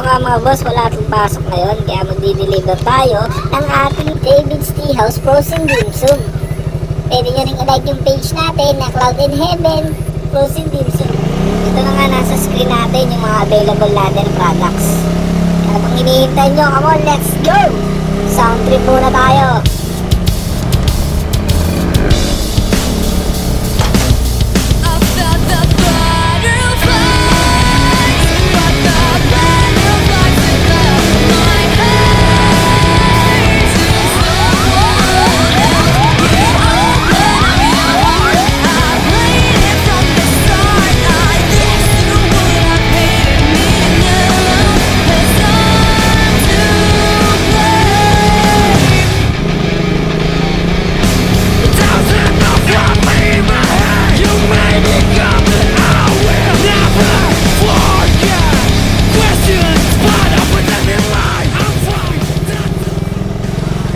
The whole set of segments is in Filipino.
nga mga boss, wala akong pasok ngayon, kaya magdi-deliver tayo ng ating David's Tea House Frozen Dim Sum. Pwede nyo rin i-like yung page natin na Cloud in Heaven Frozen Dim Sum. Ito na nga nasa screen natin yung mga available natin products. Kaya kung hinihintay nyo, come on, let's go! Sound trip muna tayo.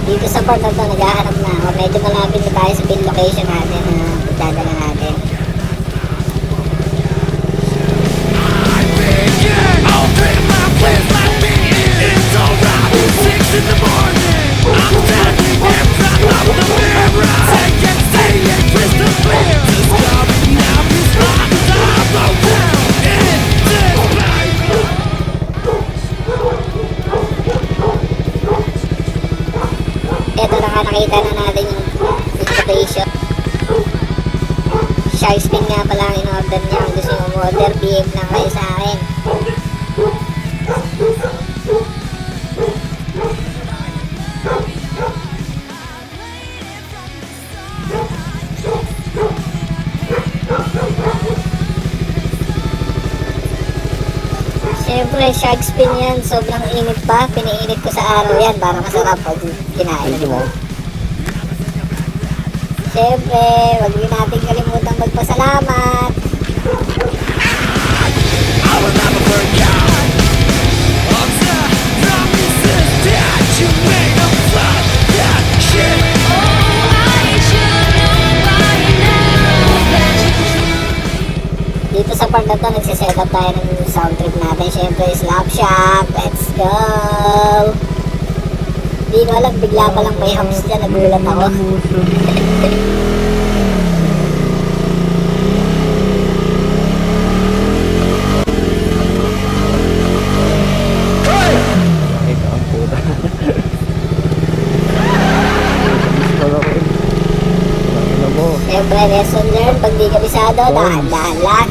Dito sa part na ito, naghahanap na ako. Medyo malapit na tayo sa pin location natin na pagdadala natin. Ito na nga, nakita na natin yung location. Shark spin nga pala ang in-order niya. Kung gusto yung order, PM lang kayo sa akin. Siyempre, shark spin yan. Sobrang init pa. Piniinit ko sa araw yan para masarap pag kinain mo. Siyempre, wag din natin kalimutan magpasalamat. Dito sa part na to, nagsiset up tayo ng sound trip natin. Siyempre, Slap Shack. Let's go! Di ko alam, bigla pa lang may hams dyan. Nagulat ako. Siyempre, lesson learned. Pag di kabisado, dahan-dahan lang.